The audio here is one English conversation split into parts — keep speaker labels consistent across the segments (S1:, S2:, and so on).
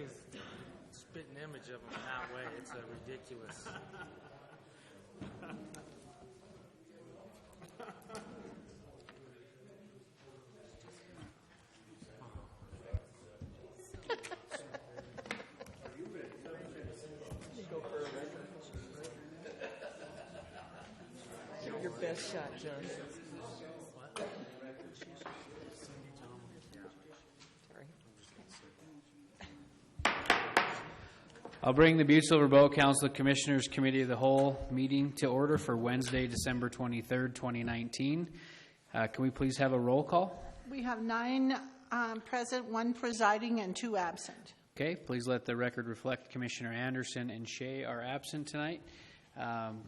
S1: is spit an image of him that way. It's ridiculous.
S2: Give it your best shot, John.
S3: I'll bring the Butte-Silver Bow Council of Commissioners Committee of the Whole meeting to order for Wednesday, December 23rd, 2019. Can we please have a roll call?
S4: We have 9 present, 1 presiding, and 2 absent.
S3: Okay, please let the record reflect Commissioner Anderson and Shea are absent tonight.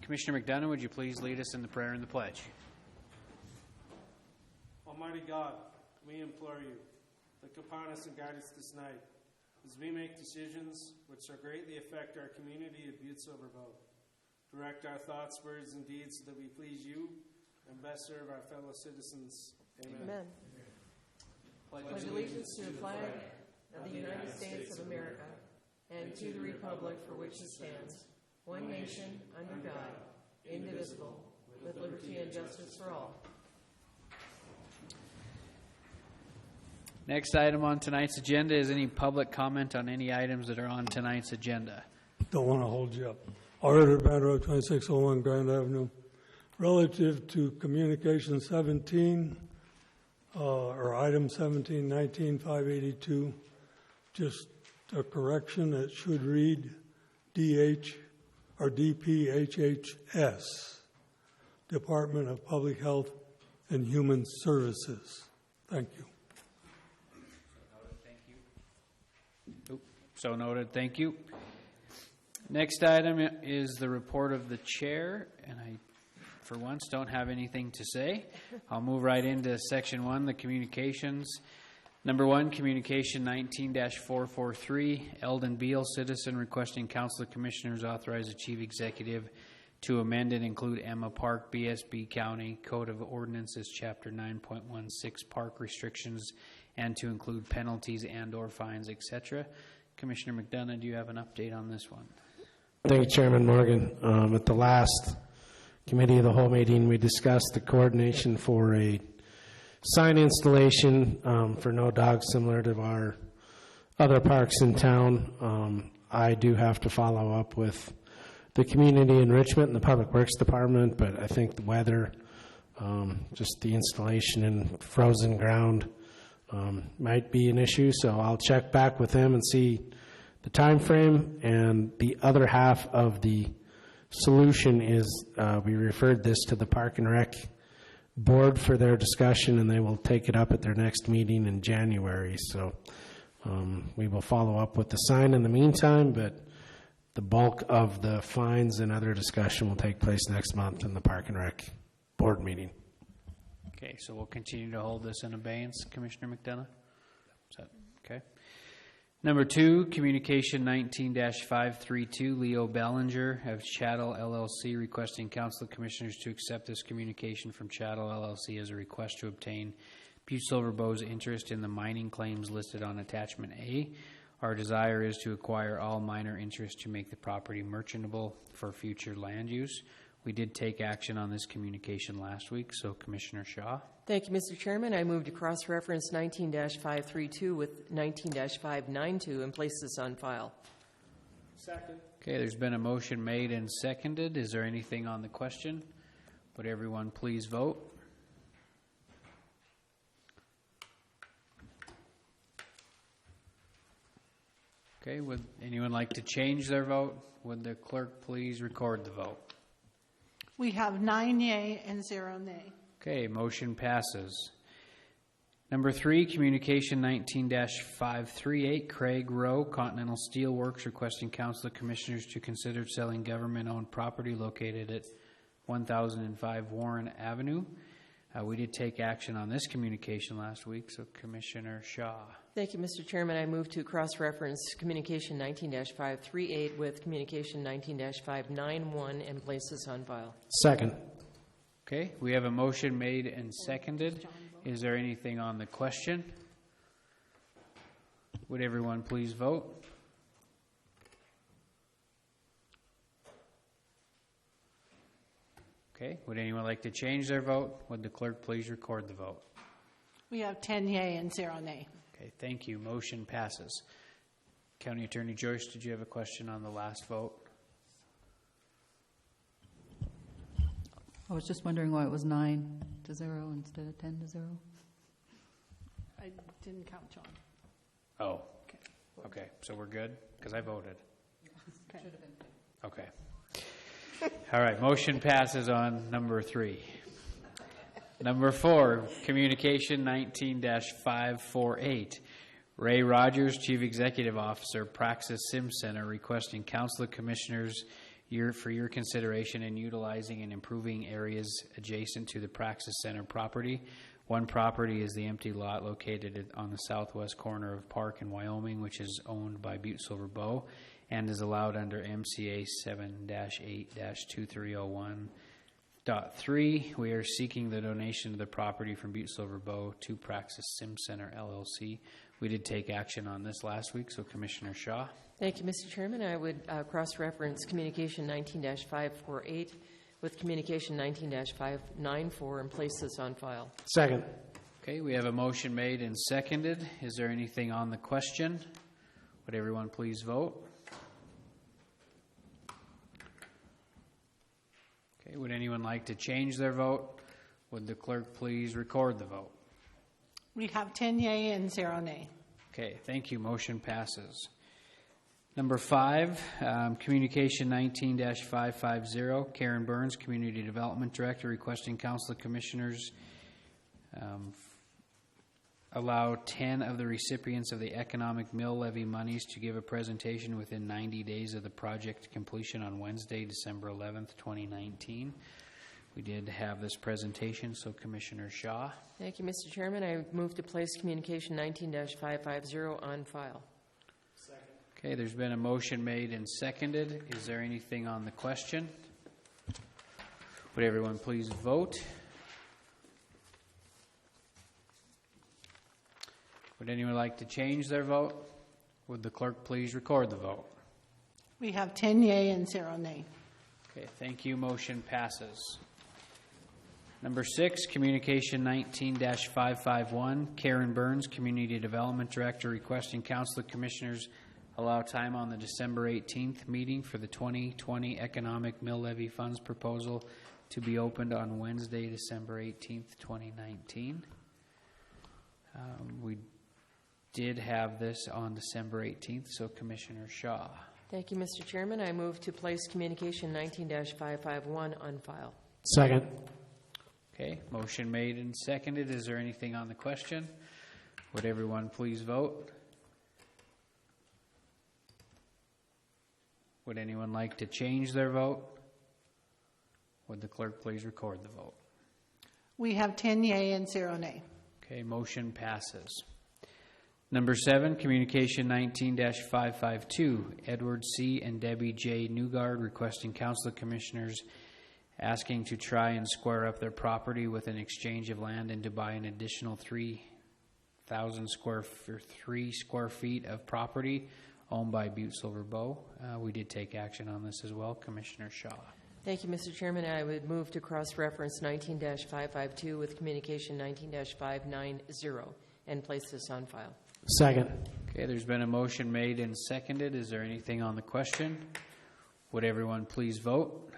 S3: Commissioner McDonough, would you please lead us in the prayer and the pledge?
S5: Almighty God, we implore you, look upon us and guide us this night as we make decisions which shall greatly affect our community of Butte-Silver Bow. Direct our thoughts, words, and deeds so that we please you and best serve our fellow citizens. Amen.
S2: Amen. Pledge allegiance to the flag of the United States of America and to the republic for which it stands, one nation, under God, indivisible, with liberty and justice for all.
S3: Next item on tonight's agenda is any public comment on any items that are on tonight's agenda.
S6: Don't want to hold you up. Auditor Band Road 2601 Grand Avenue. Relative to Communication 17, or Item 17-19-582, just a correction. It should read DH or DPHHS, Department of Public Health and Human Services. Thank you.
S3: So noted. Thank you. Next item is the report of the chair, and I, for once, don't have anything to say. I'll move right into Section 1, the communications. Number 1, Communication 19-443, Eldon Beal, citizen, requesting Council of Commissioners authorize the Chief Executive to amend and include Emma Park, BSB County Code of Ordinances, Chapter 9.16, park restrictions, and to include penalties and or fines, etc. Commissioner McDonough, do you have an update on this one?
S7: Thank you, Chairman Morgan. At the last Committee of the Whole meeting, we discussed the coordination for a sign installation for No Dogs, similar to our other parks in town. I do have to follow up with the community enrichment and the Public Works Department, but I think the weather, just the installation in frozen ground, might be an issue, so I'll check back with them and see the time frame. And the other half of the solution is we referred this to the Park and Rec Board for their discussion, and they will take it up at their next meeting in January. So we will follow up with the sign in the meantime, but the bulk of the fines and other discussion will take place next month in the Park and Rec Board meeting.
S3: Okay, so we'll continue to hold this in abeyance, Commissioner McDonough? Is that okay? Number 2, Communication 19-532, Leo Bellinger of Chattel LLC, requesting Council of Commissioners to accept this communication from Chattel LLC as a request to obtain Butte-Silver Bow's interest in the mining claims listed on Attachment A. Our desire is to acquire all minor interest to make the property merchantable for future land use. We did take action on this communication last week, so Commissioner Shaw.
S2: Thank you, Mr. Chairman. I move to cross-reference 19-532 with 19-592 and place this on file.
S5: Second.
S3: Okay, there's been a motion made and seconded. Is there anything on the question? Would everyone please vote? Okay, would anyone like to change their vote? Would the clerk please record the vote?
S4: We have 9 yea and 0 nay.
S3: Okay, motion passes. Number 3, Communication 19-538, Craig Rowe, Continental Steelworks, requesting Council of Commissioners to consider selling government-owned property located at 1005 Warren Avenue. We did take action on this communication last week, so Commissioner Shaw.
S2: Thank you, Mr. Chairman. I move to cross-reference Communication 19-538 with Communication 19-591 and place this on file.
S7: Second.
S3: Okay, we have a motion made and seconded. Is there anything on the question? Would everyone please vote? Okay, would anyone like to change their vote? Would the clerk please record the vote?
S4: We have 10 yea and 0 nay.
S3: Okay, thank you. Motion passes. County Attorney Joyce, did you have a question on the last vote?
S8: I was just wondering why it was 9-0 instead of 10-0.
S4: I didn't count John.
S3: Oh, okay, so we're good? Because I voted. Okay. All right, motion passes on number 3. Number 4, communication 19-548. Ray Rogers, Chief Executive Officer, Praxis Sim Center, requesting Council of Commissioners for your consideration in utilizing and improving areas adjacent to the Praxis Center property. One property is the empty lot located on the southwest corner of Park in Wyoming, which is owned by Butte-Silver Bow and is allowed under MCA 7-8-2301.3. We are seeking the donation of the property from Butte-Silver Bow to Praxis Sim Center LLC. We did take action on this last week, so Commissioner Shaw.
S2: Thank you, Mr. Chairman. I would cross-reference Communication 19-548 with Communication 19-594 and place this on file.
S7: Second.
S3: Okay, we have a motion made and seconded. Is there anything on the question? Would everyone please vote? Okay, would anyone like to change their vote? Would the clerk please record the vote?
S4: We have 10 yea and 0 nay.
S3: Okay, thank you. Motion passes. Number 5, Communication 19-550. Karen Burns, Community Development Director, requesting Council of Commissioners allow 10 of the recipients of the Economic Mill Levy monies to give a presentation within 90 days of the project completion on Wednesday, December 11th, 2019. We did have this presentation, so Commissioner Shaw.
S2: Thank you, Mr. Chairman. I move to place Communication 19-550 on file.
S3: Okay, there's been a motion made and seconded. Is there anything on the question? Would everyone please vote? Would anyone like to change their vote? Would the clerk please record the vote?
S4: We have 10 yea and 0 nay.
S3: Okay, thank you. Motion passes. Number 6, Communication 19-551. Karen Burns, Community Development Director, requesting Council of Commissioners allow time on the December 18th meeting for the 2020 Economic Mill Levy Funds proposal to be opened on Wednesday, December 18th, 2019. We did have this on December 18th, so Commissioner Shaw.
S2: Thank you, Mr. Chairman. I move to place Communication 19-551 on file.
S7: Second.
S3: Okay, motion made and seconded. Is there anything on the question? Would everyone please vote? Would anyone like to change their vote? Would the clerk please record the vote?
S4: We have 10 yea and 0 nay.
S3: Okay, motion passes. Number 7, Communication 19-552. Edward C. and Debbie J. Newgard, requesting Council of Commissioners asking to try and square up their property with an exchange of land and to buy an additional 3,000 square feet of property owned by Butte-Silver Bow. We did take action on this as well. Commissioner Shaw.
S2: Thank you, Mr. Chairman. I would move to cross-reference 19-552 with Communication 19-590 and place this on file.
S7: Second.
S3: Okay, there's been a motion made and seconded. Is there anything on the question? Would everyone please vote?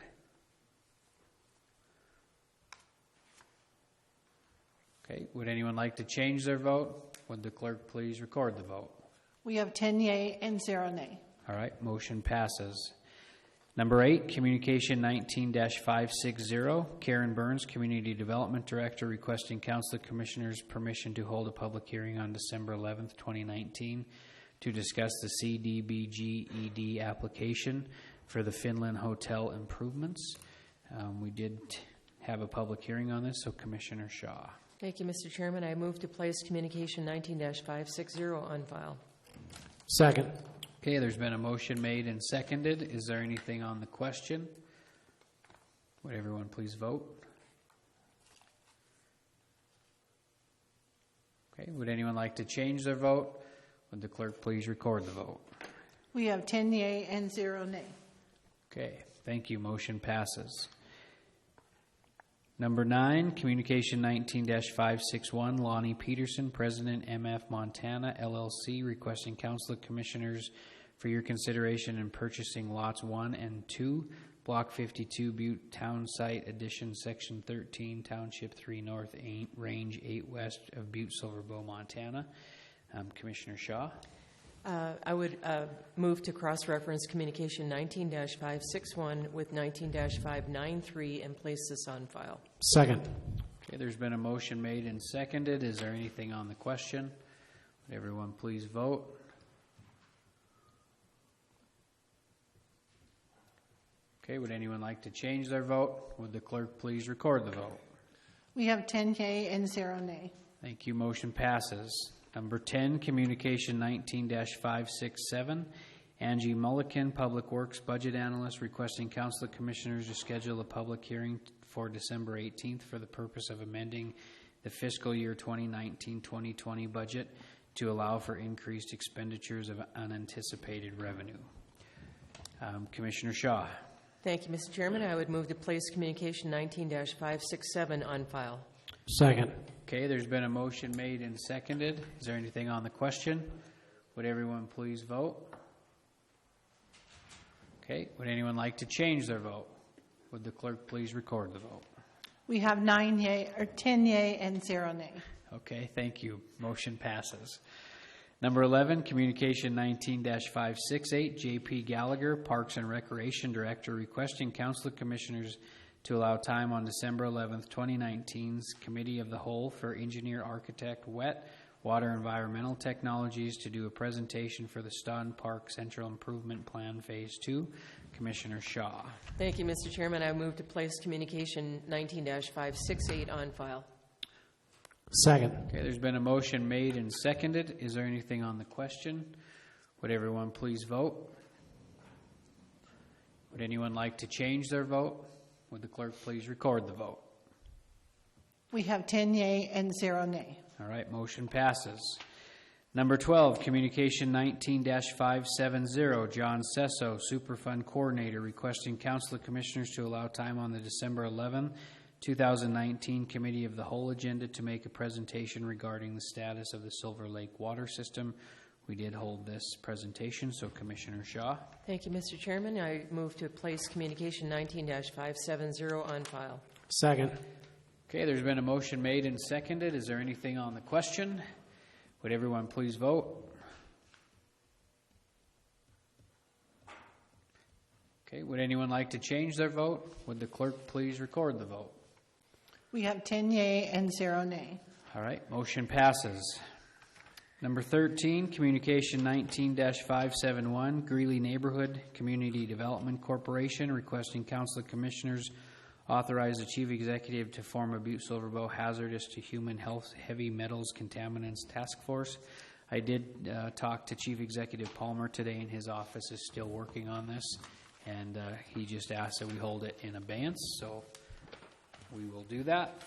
S3: Okay, would anyone like to change their vote? Would the clerk please record the vote?
S4: We have 10 yea and 0 nay.
S3: All right, motion passes. Number 8, Communication 19-560. Karen Burns, Community Development Director, requesting Council of Commissioners permission to hold a public hearing on December 11th, 2019 to discuss the CDBG-ED application for the Finland Hotel improvements. We did have a public hearing on this, so Commissioner Shaw.
S2: Thank you, Mr. Chairman. I move to place Communication 19-560 on file.
S7: Second.
S3: Okay, there's been a motion made and seconded. Is there anything on the question? Would everyone please vote? Okay, would anyone like to change their vote? Would the clerk please record the vote?
S4: We have 10 yea and 0 nay.
S3: Okay, thank you. Motion passes. Number 9, Communication 19-561, Lonnie Peterson, President, MF Montana, LLC, requesting Council of Commissioners for your consideration in purchasing lots 1 and 2, Block 52, Butte Town Site Addition, Section 13, Township 3 North, Range 8 West of Butte-Silver, Montana. Commissioner Shaw.
S2: I would move to cross-reference Communication 19-561 with 19-593 and place this on file.
S7: Second.
S3: Okay, there's been a motion made and seconded. Is there anything on the question? Would everyone please vote? Okay, would anyone like to change their vote? Would the clerk please record the vote?
S4: We have 10 yea and 0 nay.
S3: Thank you. Motion passes. Number 10, Communication 19-567, Angie Mulliken, Public Works Budget Analyst, requesting Council of Commissioners to schedule a public hearing for December 18th for the purpose of amending the fiscal year 2019-2020 budget to allow for increased expenditures of unanticipated revenue. Commissioner Shaw.
S2: Thank you, Mr. Chairman. I would move to place Communication 19-567 on file.
S7: Second.
S3: Okay, there's been a motion made and seconded. Is there anything on the question? Would everyone please vote? Okay, would anyone like to change their vote? Would the clerk please record the vote?
S4: We have 10 yea and 0 nay.
S3: Okay, thank you. Motion passes. Number 11, Communication 19-568, J.P. Gallagher, Parks and Recreation Director, requesting Council of Commissioners to allow time on December 11th, 2019's Committee of the Whole for Engineer Architect Wet Water Environmental Technologies to do a presentation for the Staunton Park Central Improvement Plan Phase 2. Commissioner Shaw.
S2: Thank you, Mr. Chairman. I move to place Communication 19-568 on file.
S7: Second.
S3: Okay, there's been a motion made and seconded. Is there anything on the question? Would everyone please vote? Would anyone like to change their vote? Would the clerk please record the vote?
S4: We have 10 yea and 0 nay.
S3: All right, motion passes. Number 12, Communication 19-570, John Sesso, Superfund Coordinator, requesting Council of Commissioners to allow time on the December 11, 2019 Committee of the Whole agenda to make a presentation regarding the status of the Silver Lake water system. We did hold this presentation, so Commissioner Shaw.
S2: Thank you, Mr. Chairman. I move to place Communication 19-570 on file.
S7: Second.
S3: Okay, there's been a motion made and seconded. Is there anything on the question? Would everyone please vote? Okay, would anyone like to change their vote? Would the clerk please record the vote?
S4: We have 10 yea and 0 nay.
S3: All right, motion passes. Number 13, Communication 19-571, Greeley Neighborhood Community Development Corporation, requesting Council of Commissioners authorize the Chief Executive to form a Butte-Silver Hazardous to Human Health Heavy Metals Contaminants Task Force. I did talk to Chief Executive Palmer today, and his office is still working on this, and he just asked that we hold it in abeyance, so we will do that.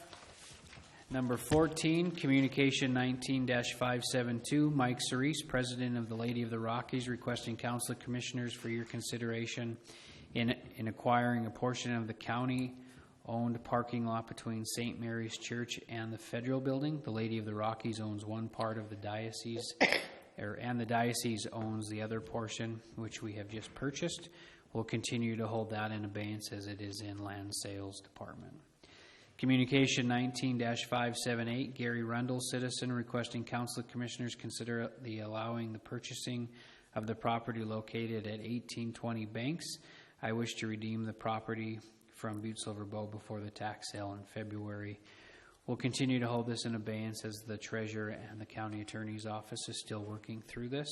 S3: Number 14, Communication 19-572, Mike Cerise, President of the Lady of the Rockies, requesting Council of Commissioners for your consideration in acquiring a portion of the county-owned parking lot between St. Mary's Church and the Federal Building. The Lady of the Rockies owns one part of the diocese, and the diocese owns the other portion, which we have just purchased. We'll continue to hold that in abeyance as it is in Land Sales Department. Communication 19-578, Gary Rundle, citizen, requesting Council of Commissioners consider allowing the purchasing of the property located at 1820 Banks. I wish to redeem the property from Butte-Silver before the tax sale in February. We'll continue to hold this in abeyance as the Treasurer and the County Attorney's Office is still working through this.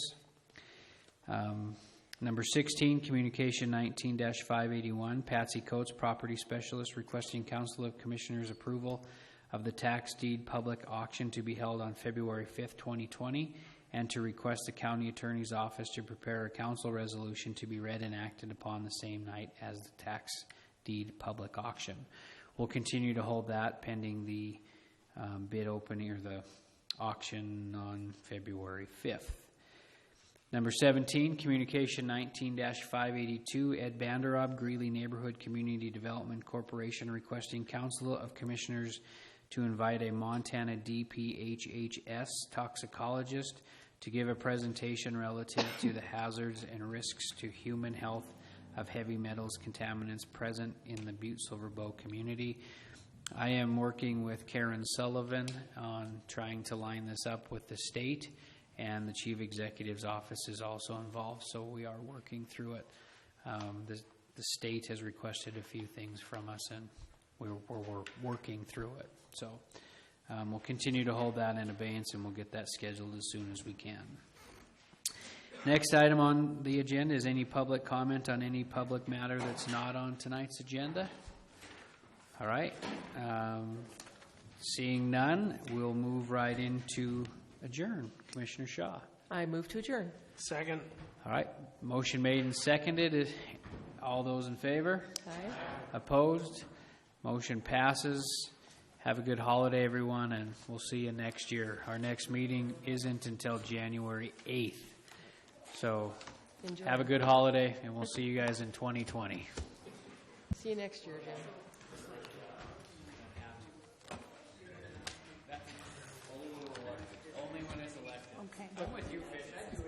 S3: Number 16, Communication 19-581, Patsy Coates, Property Specialist, requesting Council of Commissioners approval of the tax deed public auction to be held on February 5th, 2020, and to request the County Attorney's Office to prepare a council resolution to be read and acted upon the same night as the tax deed public auction. We'll continue to hold that pending the bid opening or the auction on February 5th. Number 17, Communication 19-582, Ed Banderob, Greeley Neighborhood Community Development Corporation, requesting Council of Commissioners to invite a Montana DPHHS toxicologist to give a presentation relative to the hazards and risks to human health of heavy metals contaminants present in the Butte-Silver Bow community. I am working with Karen Sullivan on trying to line this up with the state, and the Chief Executive's office is also involved, so we are working through it. The state has requested a few things from us, and we're working through it. So we'll continue to hold that in abeyance, and we'll get that scheduled as soon as we can. Next item on the agenda is any public comment on any public matter that's not on tonight's agenda. All right. Seeing none, we'll move right into adjourn. Commissioner Shaw.
S2: I move to adjourn.
S5: Second.
S3: All right. Motion made and seconded. All those in favor?
S2: Aye.
S3: Opposed? Motion passes. Have a good holiday, everyone, and we'll see you next year. Our next meeting isn't until January 8th. So
S2: Enjoy.
S3: have a good holiday, and we'll see you guys in 2020.
S2: See you next year, Jim.
S3: Only when it's elected.
S4: Okay.
S3: I'm with you, Fish.